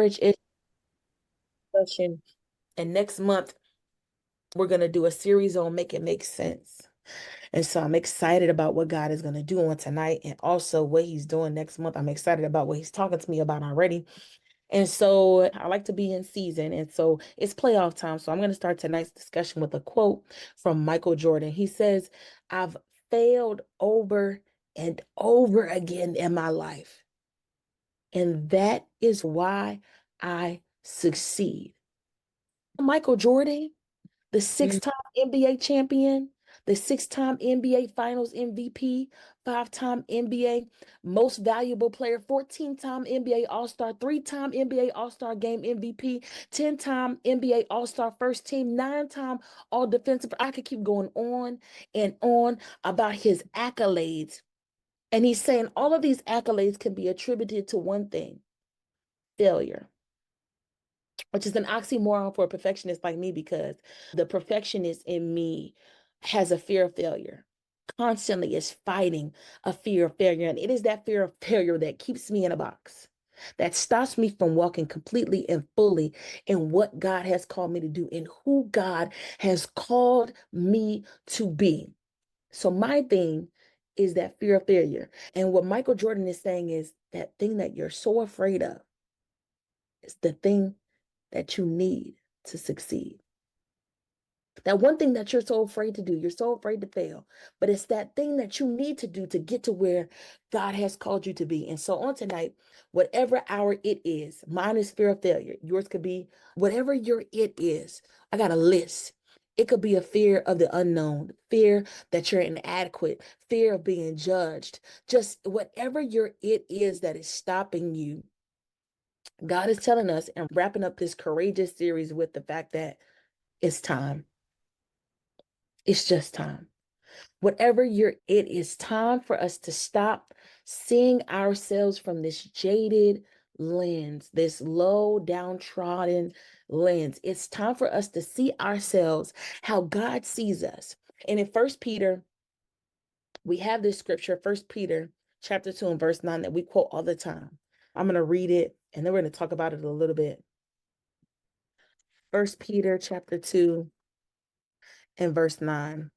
marriage is discussion. And next month, we're going to do a series on Make It Make Sense. And so I'm excited about what God is going to do on tonight and also what he's doing next month. I'm excited about what he's talking to me about already. And so I like to be in season. And so it's playoff time. So I'm going to start tonight's discussion with a quote from Michael Jordan. He says, I've failed over and over again in my life. And that is why I succeed. Michael Jordan, the six-time NBA champion, the six-time NBA Finals MVP, five-time NBA Most Valuable Player, 14-time NBA All-Star, three-time NBA All-Star Game MVP, 10-time NBA All-Star First Team, nine-time All-Defensive. I could keep going on and on about his accolades. And he's saying all of these accolades can be attributed to one thing: failure, which is an oxymoron for a perfectionist like me, because the perfectionist in me has a fear of failure, constantly is fighting a fear of failure. And it is that fear of failure that keeps me in a box, that stops me from walking completely and fully in what God has called me to do and who God has called me to be. So my thing is that fear of failure. And what Michael Jordan is saying is that thing that you're so afraid of is the thing that you need to succeed. That one thing that you're so afraid to do, you're so afraid to fail, but it's that thing that you need to do to get to where God has called you to be. And so on tonight, whatever our it is, mine is fear of failure. Yours could be whatever your it is. I got a list. It could be a fear of the unknown, fear that you're inadequate, fear of being judged, just whatever your it is that is stopping you. God is telling us and wrapping up this courageous series with the fact that it's time. It's just time. Whatever it is time for us to stop seeing ourselves from this jaded lens, this low downtrodden lens. It's time for us to see ourselves how God sees us. And in First Peter, we have this scripture, First Peter chapter 2 and verse 9, that we quote all the time. I'm going to read it and then we're going to talk about it a little bit. First Peter chapter 2 and verse 9.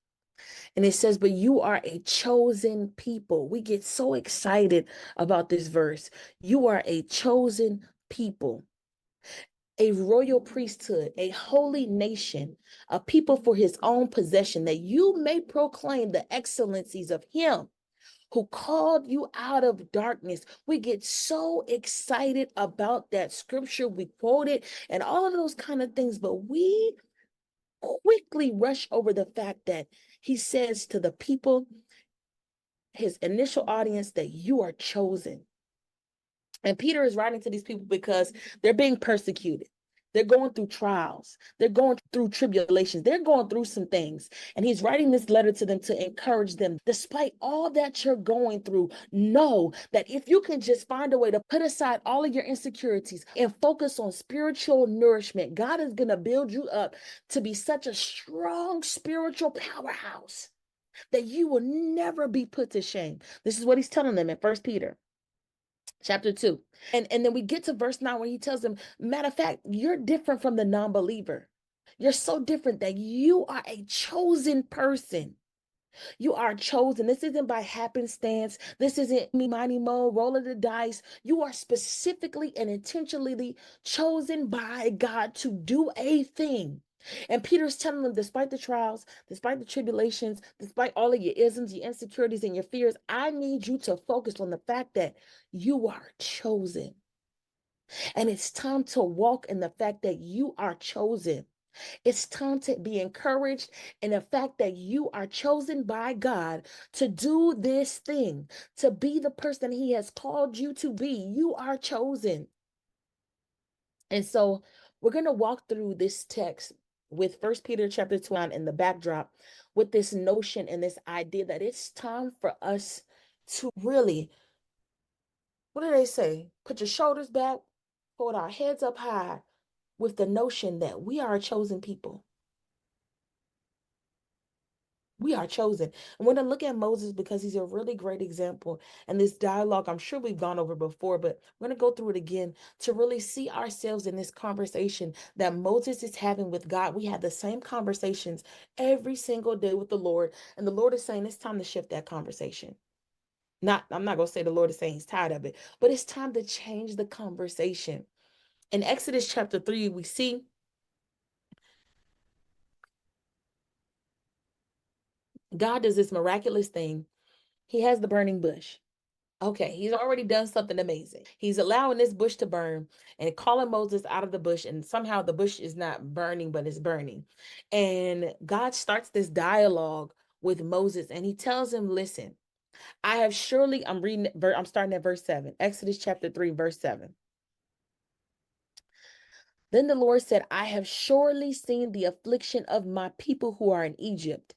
And it says, but you are a chosen people. We get so excited about this verse. You are a chosen people, a royal priesthood, a holy nation, a people for his own possession, that you may proclaim the excellencies of him who called you out of darkness. We get so excited about that scripture. We quote it and all of those kind of things, but we quickly rush over the fact that he says to the people, his initial audience, that you are chosen. And Peter is writing to these people because they're being persecuted. They're going through trials. They're going through tribulations. They're going through some things. And he's writing this letter to them to encourage them. Despite all that you're going through, know that if you can just find a way to put aside all of your insecurities and focus on spiritual nourishment, God is going to build you up to be such a strong spiritual powerhouse that you will never be put to shame. This is what he's telling them in First Peter chapter 2. And then we get to verse 9 where he tells them, matter of fact, you're different from the non-believer. You're so different that you are a chosen person. You are chosen. This isn't by happenstance. This isn't me, miny, mo, roll of the dice. You are specifically and intentionally chosen by God to do a thing. And Peter's telling them, despite the trials, despite the tribulations, despite all of your isms, your insecurities, and your fears, I need you to focus on the fact that you are chosen. And it's time to walk in the fact that you are chosen. It's time to be encouraged in the fact that you are chosen by God to do this thing, to be the person he has called you to be. You are chosen. And so we're going to walk through this text with First Peter chapter 2 in the backdrop, with this notion and this idea that it's time for us to really, what do they say? Put your shoulders back, hold our heads up high, with the notion that we are a chosen people. We are chosen. And when I look at Moses, because he's a really great example, and this dialogue, I'm sure we've gone over before, but we're going to go through it again to really see ourselves in this conversation that Moses is having with God. We have the same conversations every single day with the Lord. And the Lord is saying it's time to shift that conversation. I'm not going to say the Lord is saying he's tired of it, but it's time to change the conversation. In Exodus chapter 3, we see God does this miraculous thing. He has the burning bush. Okay, he's already done something amazing. He's allowing this bush to burn and calling Moses out of the bush, and somehow the bush is not burning, but it's burning. And God starts this dialogue with Moses, and he tells him, listen, I have surely, I'm starting at verse 7, Exodus chapter 3, verse 7. Then the Lord said, I have surely seen the affliction of my people who are in Egypt,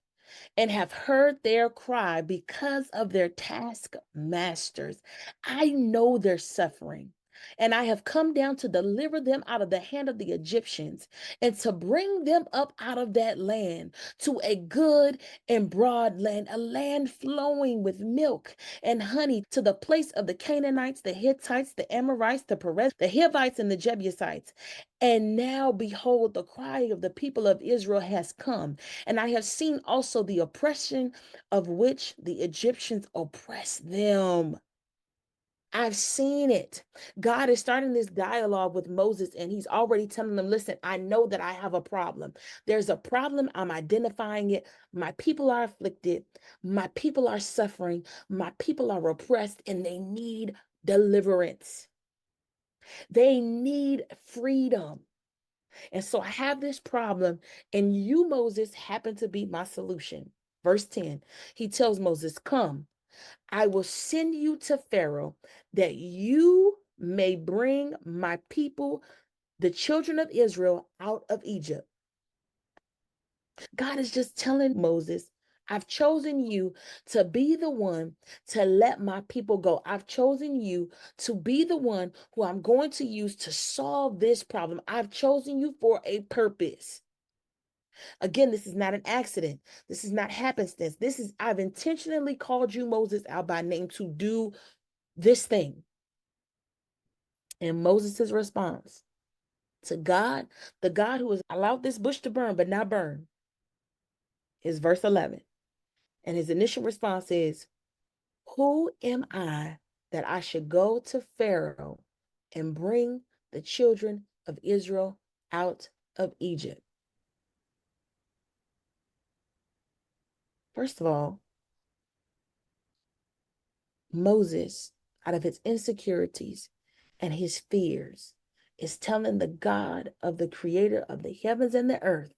and have heard their cry because of their taskmasters. I know their suffering, and I have come down to deliver them out of the hand of the Egyptians and to bring them up out of that land to a good and broad land, a land flowing with milk and honey, to the place of the Canaanites, the Hittites, the Amorites, the Perez, the Hivites, and the Jebusites. And now, behold, the cry of the people of Israel has come, and I have seen also the oppression of which the Egyptians oppress them. I've seen it. God is starting this dialogue with Moses, and he's already telling them, listen, I know that I have a problem. There's a problem. I'm identifying it. My people are afflicted. My people are suffering. My people are oppressed, and they need deliverance. They need freedom. And so I have this problem, and you, Moses, happen to be my solution. Verse 10, he tells Moses, come, I will send you to Pharaoh that you may bring my people, the children of Israel, out of Egypt. God is just telling Moses, I've chosen you to be the one to let my people go. I've chosen you to be the one who I'm going to use to solve this problem. I've chosen you for a purpose. Again, this is not an accident. This is not happenstance. I've intentionally called you, Moses, out by name to do this thing. And Moses' response to God, the God who has allowed this bush to burn, but not burn, is verse 11. And his initial response is, who am I that I should go to Pharaoh and bring the children of Israel out of Egypt? First of all, Moses, out of his insecurities and his fears, is telling the God of the creator of the heavens and the earth,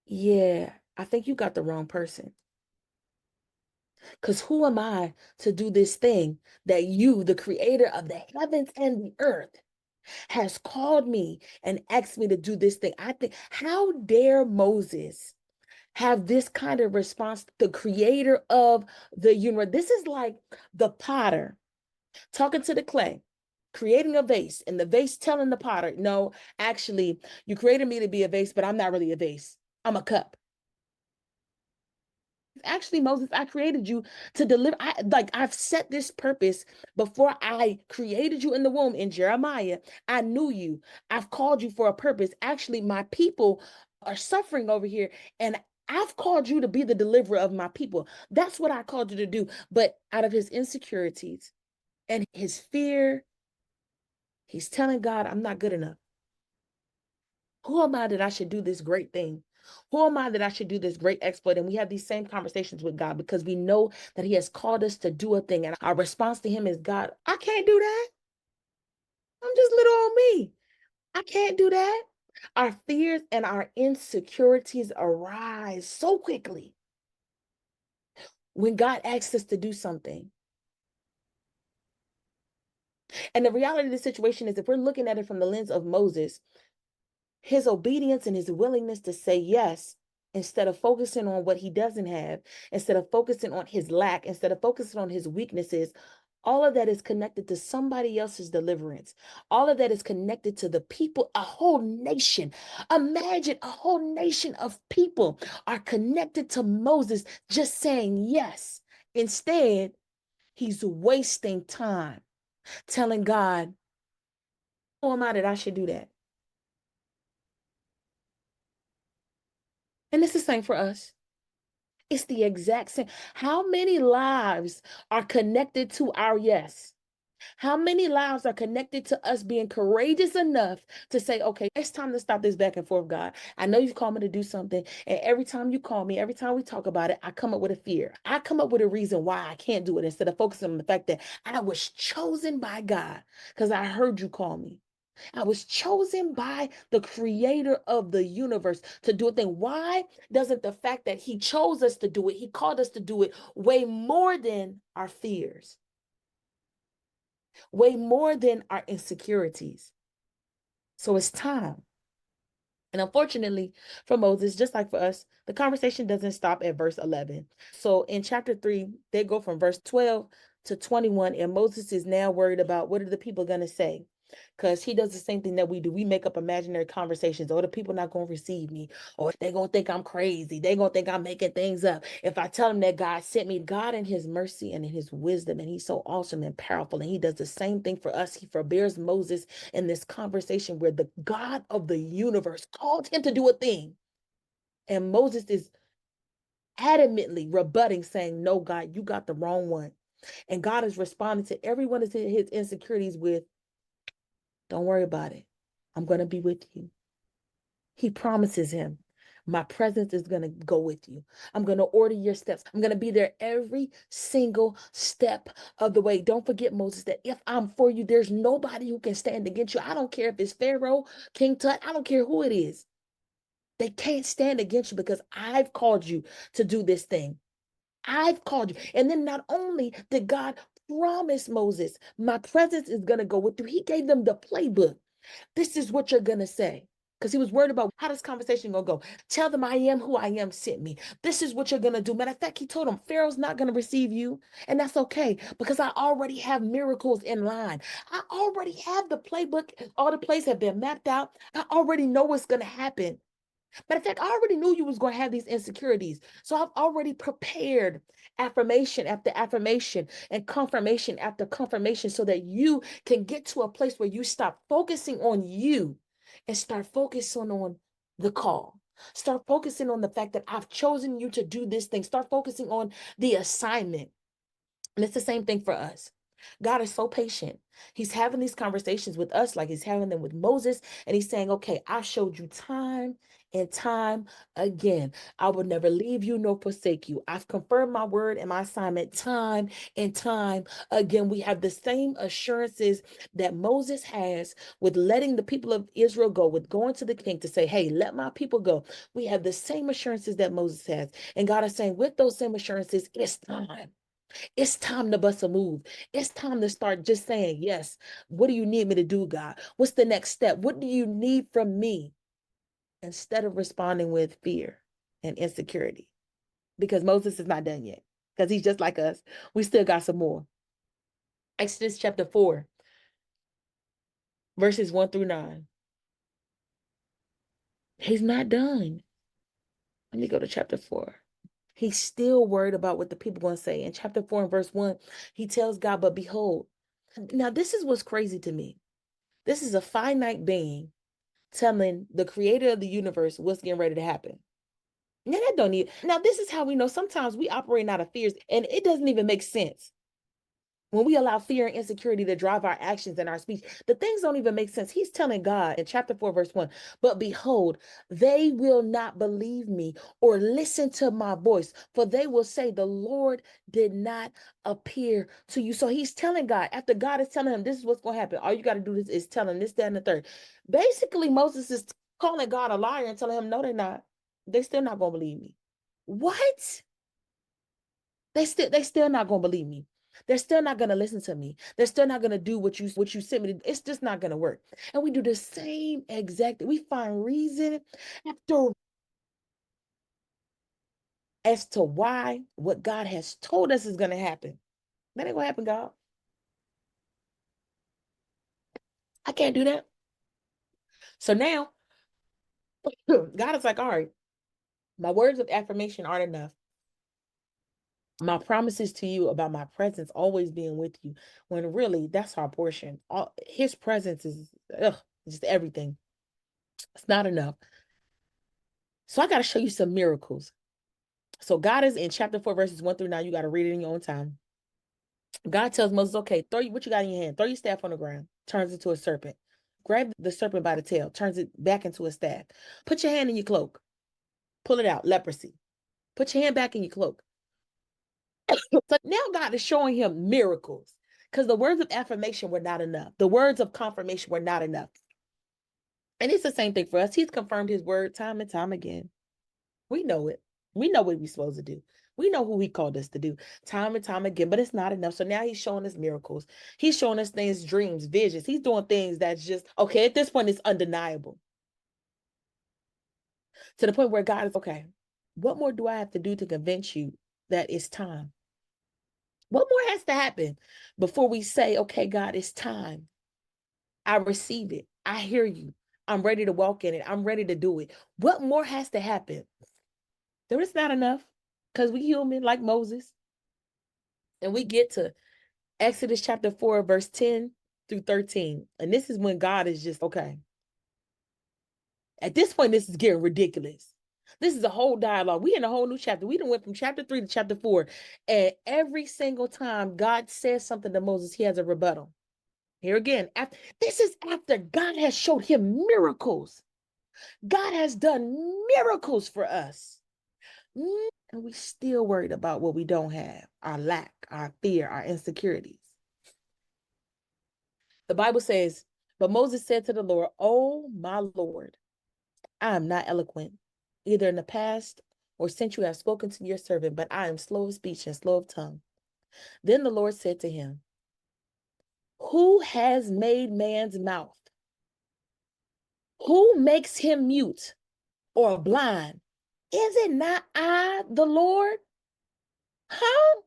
yeah, I think you got the wrong person. Because who am I to do this thing that you, the creator of the heavens and the earth, has called me and asked me to do this thing? I think, how dare Moses have this kind of response, the creator of the universe? This is like the potter talking to the clay, creating a vase, and the vase telling the potter, no, actually, you created me to be a vase, but I'm not really a vase. I'm a cup. Actually, Moses, I created you to deliver. I've set this purpose before I created you in the womb in Jeremiah. I knew you. I've called you for a purpose. Actually, my people are suffering over here, and I've called you to be the deliverer of my people. That's what I called you to do. But out of his insecurities and his fear, he's telling God, I'm not good enough. Who am I that I should do this great thing? Who am I that I should do this great exploit? And we have these same conversations with God because we know that he has called us to do a thing. And our response to him is, God, I can't do that. I'm just little old me. I can't do that. Our fears and our insecurities arise so quickly when God asks us to do something. And the reality of the situation is, if we're looking at it from the lens of Moses, his obedience and his willingness to say yes, instead of focusing on what he doesn't have, instead of focusing on his lack, instead of focusing on his weaknesses, All of that is connected to somebody else's deliverance. All of that is connected to the people, a whole nation. Imagine a whole nation of people are connected to Moses just saying yes. Instead, he's wasting time telling God, who am I that I should do that? And it's the same for us. It's the exact same. How many lives are connected to our yes? How many lives are connected to us being courageous enough to say, okay, it's time to stop this back and forth, God. I know you've called me to do something. And every time you call me, every time we talk about it, I come up with a fear. I come up with a reason why I can't do it instead of focusing on the fact that I was chosen by God because I heard you call me. I was chosen by the creator of the universe to do a thing. Why doesn't the fact that he chose us to do it, he called us to do it, weigh more than our fears, weigh more than our insecurities? So it's time. And unfortunately for Moses, just like for us, the conversation doesn't stop at verse 11. So in chapter 3, they go from verse 12 to 21, and Moses is now worried about what are the people going to say? Because he does the same thing that we do. We make up imaginary conversations. Oh, the people not going to receive me. Or they're going to think I'm crazy. They're going to think I'm making things up. If I tell them that God sent me, God in his mercy and in his wisdom, and he's so awesome and powerful, and he does the same thing for us. He forbears Moses in this conversation where the God of the universe called him to do a thing. And Moses is adamantly rebutting, saying, no, God, you got the wrong one. And God is responding to every one of his insecurities with, don't worry about it. I'm going to be with you. He promises him, my presence is going to go with you. I'm going to order your steps. I'm going to be there every single step of the way. Don't forget, Moses, that if I'm for you, there's nobody who can stand against you. I don't care if it's Pharaoh, King Tut. I don't care who it is. They can't stand against you because I've called you to do this thing. I've called you. And then not only did God promise Moses, my presence is going to go with you, he gave them the playbook. This is what you're going to say. Because he was worried about how this conversation going to go. Tell them I am who I am sent me. This is what you're going to do. Matter of fact, he told them Pharaoh's not going to receive you. And that's okay because I already have miracles in line. I already have the playbook. All the plays have been mapped out. I already know what's going to happen. Matter of fact, I already knew you was going to have these insecurities. So I've already prepared affirmation after affirmation and confirmation after confirmation so that you can get to a place where you stop focusing on you and start focusing on the call. Start focusing on the fact that I've chosen you to do this thing. Start focusing on the assignment. And it's the same thing for us. God is so patient. He's having these conversations with us like he's having them with Moses. And he's saying, okay, I showed you time and time again. I will never leave you nor forsake you. I've confirmed my word and my assignment time and time again. We have the same assurances that Moses has with letting the people of Israel go, with going to the king to say, hey, let my people go. We have the same assurances that Moses has. And God is saying, with those same assurances, it's time. It's time to bust a move. It's time to start just saying, yes, what do you need me to do, God? What's the next step? What do you need from me? Instead of responding with fear and insecurity. Because Moses is not done yet. Because he's just like us. We still got some more. Exodus chapter 4, verses 1 through 9. He's not done. Let me go to chapter 4. He's still worried about what the people are going to say. In chapter 4 and verse 1, he tells God, but behold. Now, this is what's crazy to me. This is a finite being telling the creator of the universe what's getting ready to happen. Now that don't need. Now this is how we know sometimes we operate out of fears and it doesn't even make sense. When we allow fear and insecurity to drive our actions and our speech, the things don't even make sense. He's telling God in chapter 4, verse 1, but behold, they will not believe me or listen to my voice, for they will say, the Lord did not appear to you. So he's telling God, after God is telling him, this is what's going to happen. All you got to do is tell him this, that, and the third. Basically, Moses is calling God a liar and telling him, no, they're not. They still not going to believe me. What? They still not going to believe me. They're still not going to listen to me. They're still not going to do what you sent me to. It's just not going to work. And we do the same exact. We find reason after as to why what God has told us is going to happen. That ain't going to happen, God. I can't do that. So now God is like, all right, my words of affirmation aren't enough. My promises to you about my presence always being with you, when really that's our portion. His presence is just everything. It's not enough. So I got to show you some miracles. So God is in chapter 4, verses 1 through 9. You got to read it in your own time. God tells Moses, okay, what you got in your hand. Throw your staff on the ground. Turns into a serpent. Grab the serpent by the tail. Turns it back into a staff. Put your hand in your cloak. Pull it out. Leprosy. Put your hand back in your cloak. So now God is showing him miracles, because the words of affirmation were not enough. The words of confirmation were not enough. And it's the same thing for us. He's confirmed his word time and time again. We know it. We know what we're supposed to do. We know who he called us to do time and time again, but it's not enough. So now he's showing us miracles. He's showing us things, dreams, visions. He's doing things that's just, okay, at this point, it's undeniable. To the point where God is, okay, what more do I have to do to convince you that it's time? What more has to happen before we say, okay, God, it's time. I receive it. I hear you. I'm ready to walk in it. I'm ready to do it. What more has to happen? There is not enough, because we human like Moses. And we get to Exodus chapter 4, verse 10 through 13. And this is when God is just, okay. At this point, this is getting ridiculous. This is a whole dialogue. We in a whole new chapter. We done went from chapter 3 to chapter 4. And every single time God says something to Moses, he has a rebuttal. Here again, this is after God has showed him miracles. God has done miracles for us. And we still worried about what we don't have, our lack, our fear, our insecurities. The Bible says, but Moses said to the Lord, oh, my Lord, I am not eloquent, either in the past or since you have spoken to your servant, but I am slow of speech and slow of tongue. Then the Lord said to him, who has made man's mouth? Who makes him mute or blind? Is it not I, the Lord? Huh?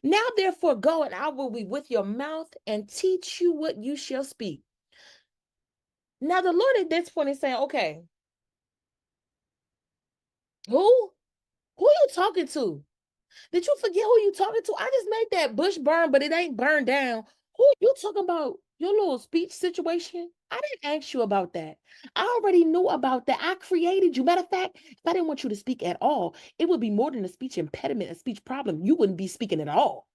Now therefore go, and I will be with your mouth and teach you what you shall speak. Now the Lord at this point is saying, okay, who? Who you talking to? Did you forget who you talking to? I just made that bush burn, but it ain't burned down. Who you talking about? Your little speech situation? I didn't ask you about that. I already knew about that. I created you. Matter of fact, if I didn't want you to speak at all, it would be more than a speech impediment, a speech problem. You wouldn't be speaking at all.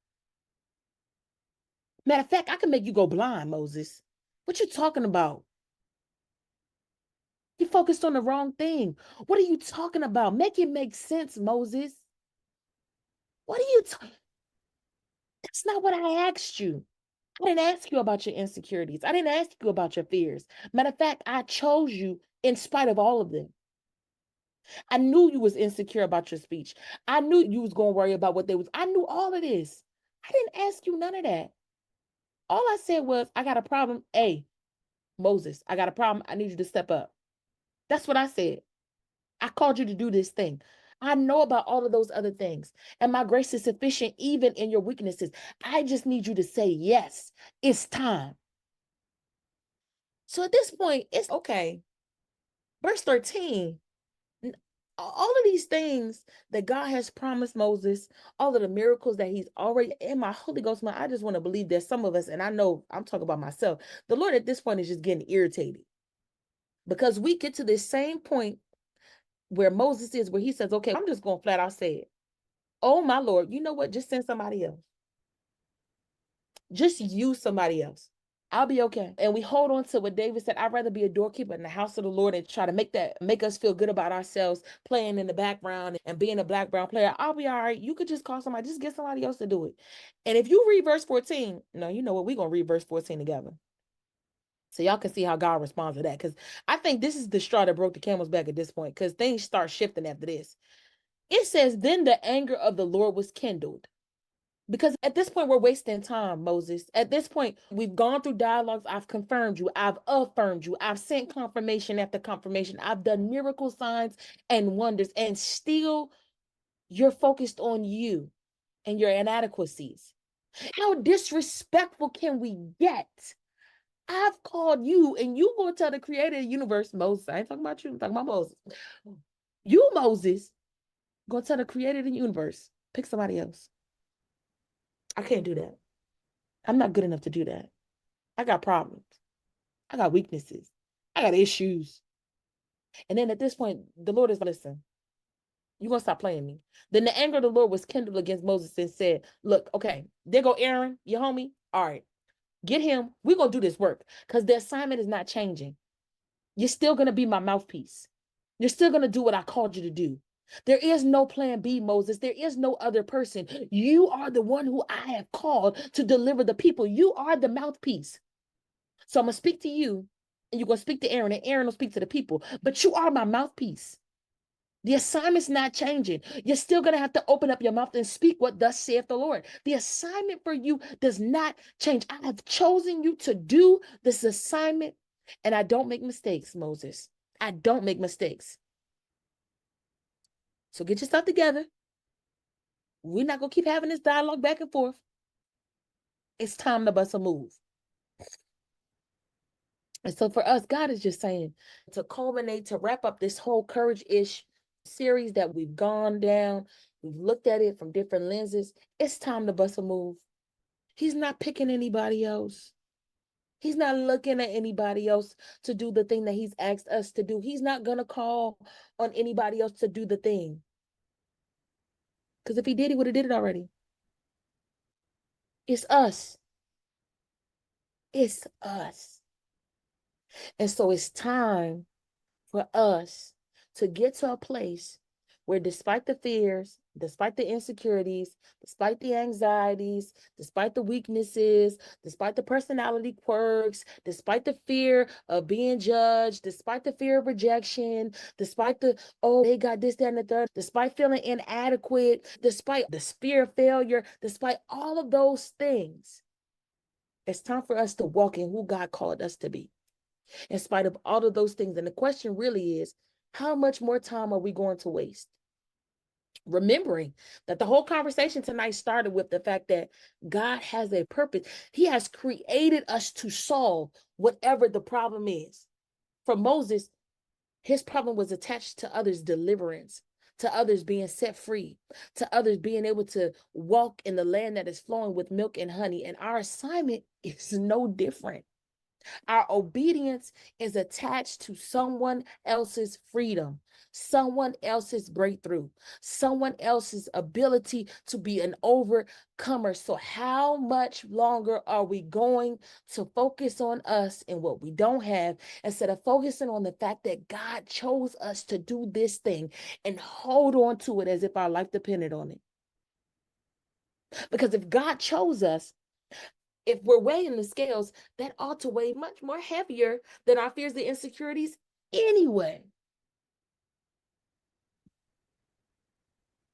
Matter of fact, I can make you go blind, Moses. What you talking about? You focused on the wrong thing. What are you talking about? Make it make sense, Moses. What are you talking? That's not what I asked you. I didn't ask you about your insecurities. I didn't ask you about your fears. Matter of fact, I chose you in spite of all of them. I knew you was insecure about your speech. I knew you was going to worry about what they was. I knew all of this. I didn't ask you none of that. All I said was, I got a problem. Hey, Moses, I got a problem. I need you to step up. That's what I said. I called you to do this thing. I know about all of those other things. And my grace is sufficient even in your weaknesses. I just need you to say, yes, it's time. So at this point, it's okay. Verse 13, all of these things that God has promised Moses, all of the miracles that he's already in my Holy Ghost, man, I just want to believe that some of us, and I know I'm talking about myself, the Lord at this point is just getting irritated, because we get to this same point where Moses is, where he says, okay, I'm just going to flat out say it. Oh, my Lord, you know what? Just send somebody else. Just use somebody else. I'll be okay. And we hold on to what David said. I'd rather be a doorkeeper in the house of the Lord and try to make us feel good about ourselves, playing in the background and being a black brown player. I'll be all right. You could just call somebody, just get somebody else to do it. And if you read verse 14, no, you know what? We're going to read verse 14 together. So y'all can see how God responds to that. Because I think this is the straw that broke the camel's back at this point, because things start shifting after this. It says, then the anger of the Lord was kindled. Because at this point, we're wasting time, Moses. At this point, we've gone through dialogues. I've confirmed you. I've affirmed you. I've sent confirmation after confirmation. I've done miracle signs and wonders. And still, you're focused on you and your inadequacies. How disrespectful can we get? I've called you, and you going to tell the creator of the universe, Moses. I ain't talking about you. I'm talking about Moses. You, Moses, go tell the creator of the universe, pick somebody else. I can't do that. I'm not good enough to do that. I got problems. I got weaknesses. I got issues. And then at this point, the Lord is, listen, you're going to stop playing me. Then the anger of the Lord was kindled against Moses and said, look, okay, there go Aaron, your homie. All right, get him. We're going to do this work because the assignment is not changing. You're still going to be my mouthpiece. You're still going to do what I called you to do. There is no plan B, Moses. There is no other person. You are the one who I have called to deliver the people. You are the mouthpiece. So I'm going to speak to you, and you're going to speak to Aaron, and Aaron will speak to the people. But you are my mouthpiece. The assignment's not changing. You're still going to have to open up your mouth and speak what thus saith the Lord. The assignment for you does not change. I have chosen you to do this assignment, and I don't make mistakes, Moses. I don't make mistakes. So get your stuff together. We're not going to keep having this dialogue back and forth. It's time to bust a move. And so for us, God is just saying to culminate, to wrap up this whole courage-ish series that we've gone down, we've looked at it from different lenses. It's time to bust a move. He's not picking anybody else. He's not looking at anybody else to do the thing that he's asked us to do. He's not going to call on anybody else to do the thing. Because if he did, he would have did it already. It's us. It's us. And so it's time for us to get to a place where, despite the fears, despite the insecurities, despite the anxieties, despite the weaknesses, despite the personality quirks, despite the fear of being judged, despite the fear of rejection, despite the, oh, they got this, that, and the third, despite feeling inadequate, despite the fear of failure, despite all of those things, it's time for us to walk in who God called us to be, in spite of all of those things. And the question really is, how much more time are we going to waste? Remembering that the whole conversation tonight started with the fact that God has a purpose. He has created us to solve whatever the problem is. For Moses, his problem was attached to others' deliverance, to others being set free, to others being able to walk in the land that is flowing with milk and honey. And our assignment is no different. Our obedience is attached to someone else's freedom, someone else's breakthrough, someone else's ability to be an overcomer. So how much longer are we going to focus on us and what we don't have, instead of focusing on the fact that God chose us to do this thing and hold on to it as if our life depended on it? Because if God chose us, if we're weighing the scales, that ought to weigh much more heavier than our fears and insecurities anyway.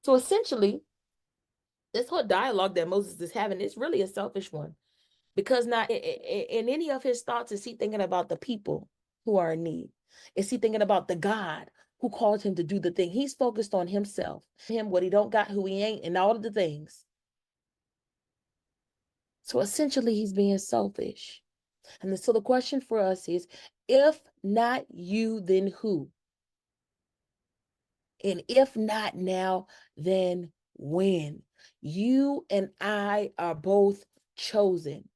So essentially, this whole dialogue that Moses is having is really a selfish one, because not in any of his thoughts is he thinking about the people who are in need. Is he thinking about the God who called him to do the thing? He's focused on himself, him, what he don't got, who he ain't, and all of the things. So essentially, he's being selfish. And so the question for us is, if not you, then who? And if not now, then when? You and I are both chosen.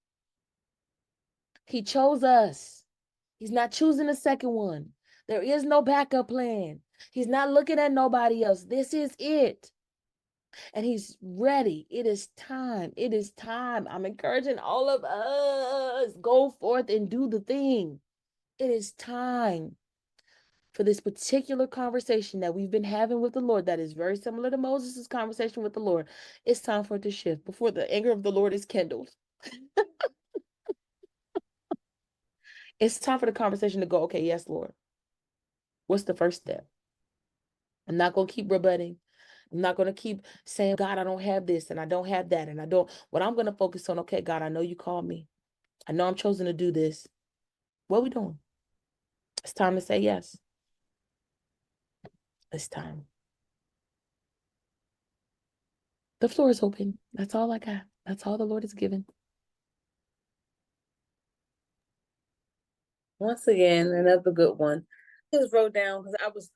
He chose us. He's not choosing a second one. There is no backup plan. He's not looking at nobody else. This is it. And he's ready. It is time. It is time. I'm encouraging all of us, go forth and do the thing. It is time for this particular conversation that we've been having with the Lord, that is very similar to Moses' conversation with the Lord. It's time for it to shift before the anger of the Lord is kindled. It's time for the conversation to go, okay, yes, Lord. What's the first step? I'm not going to keep rebutting. I'm not going to keep saying, God, I don't have this and I don't have that. And I don't, what I'm going to focus on, okay, God, I know you called me. I know I'm chosen to do this. What are we doing? It's time to say yes. It's time. The floor is open. That's all I got. That's all the Lord has given. Once again, another good one. I just wrote down because I was,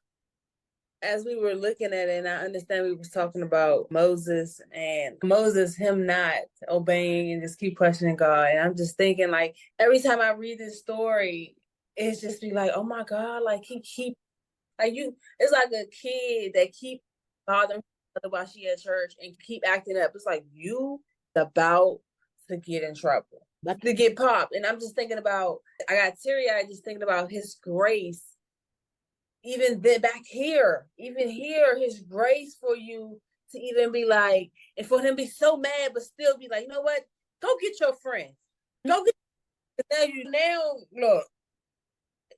as we were looking at it, and I understand we was talking about Moses and Moses, him not obeying and just keep questioning God. And I'm just thinking, like, every time I read this story, it's just be like, oh my God, like he keep like you. It's like a kid that keep bothering her while she at church and keep acting up. It's like you about to get in trouble, to get popped. And I'm just thinking about, I got teary eyed just thinking about his grace even then back here, even here, his grace for you to even be like, and for him to be so mad, but still be like, you know what? Go get your friend. Go get now look.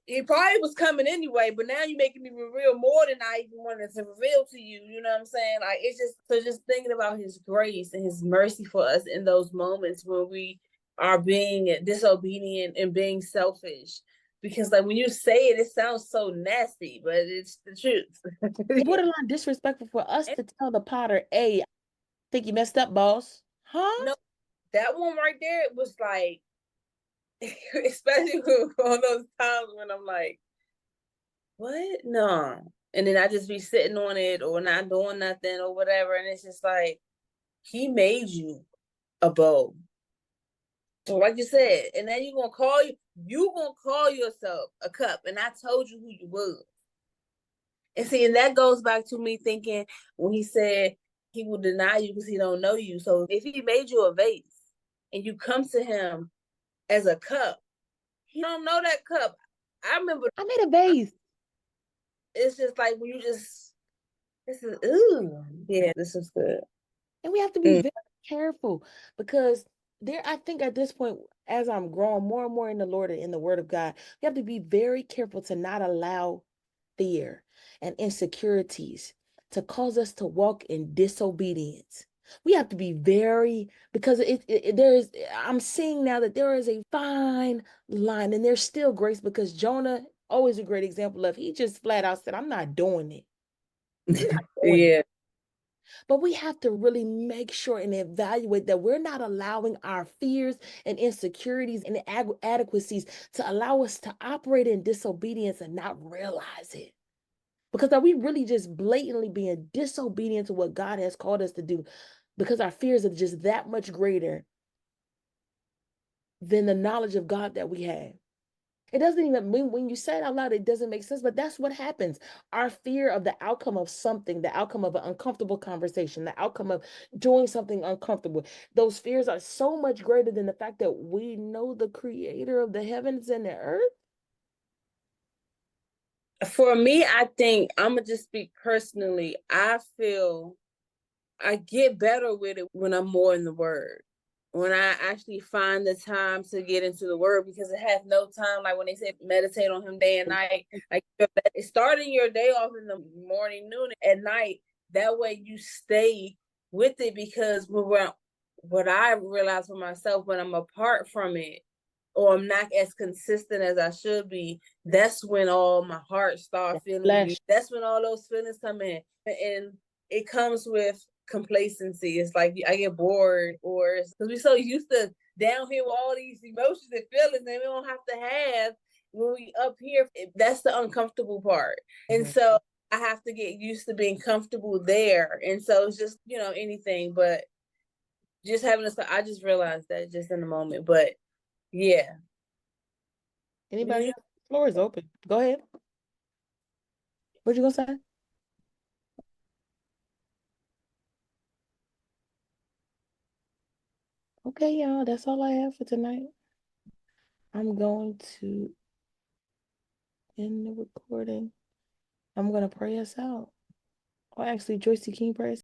He probably was coming anyway, but now you're making me reveal more than I even wanted to reveal to you. You know what I'm saying? Like it's just so just thinking about his grace and his mercy for us in those moments when we are being disobedient and being selfish because like when you say it, it sounds so nasty, but it's the truth. Borderline disrespectful for us to tell the potter, hey, I think you messed up, boss. Huh? No, that one right there, it was like, especially on those times when I'm like, what? No. And then I just be sitting on it or not doing nothing or whatever. And it's just like, he made you a bow. So like you said, and then you gonna call yourself a cup. And I told you who you was. And see, and that goes back to me thinking when he said he will deny you because he don't know you. So if he made you a vase and you come to him as a cup, he don't know that cup. I remember I made a vase. it's just like when you just this is ooh yeah, this is good. And we have to be very careful because I think at this point, as I'm growing more and more in the Lord and in the Word of God, we have to be very careful to not allow fear and insecurities to cause us to walk in disobedience. We have to be very, because I'm seeing now that there is a fine line and there's still grace because Jonah, always a great example of, he just flat out said, I'm not doing it. I'm not doing it. Yeah. But we have to really make sure and evaluate that we're not allowing our fears and insecurities and inadequacies to allow us to operate in disobedience and not realize it. Because are we really just blatantly being disobedient to what God has called us to do? Because our fears are just that much greater than the knowledge of God that we have. It doesn't even mean when you say it out loud, it doesn't make sense, but that's what happens. Our fear of the outcome of something, the outcome of an uncomfortable conversation, the outcome of doing something uncomfortable, those fears are so much greater than the fact that we know the creator of the heavens and the earth. For me, I think I'm gonna just speak personally. I feel I get better with it when I'm more in the word. When I actually find the time to get into the word because it has no time. Like when they say meditate on him day and night, like it's starting your day off in the morning, noon, at night. That way you stay with it because what I realize for myself when I'm apart from it or I'm not as consistent as I should be, that's when all my heart starts feeling. That's when all those feelings come in. And it comes with complacency. It's like I get bored, or because we're so used to down here with all these emotions and feelings, and we don't have to have when we up here. That's the uncomfortable part, and so I have to get used to being comfortable there. And so it's just anything, but just having this. I just realized that just in the moment, but yeah. Anybody else? The floor is open. Go ahead. What you gonna say? Okay, y'all, that's all I have for tonight. I'm going to end the recording. I'm gonna pray us out. Or actually, Joyce, can you pray us?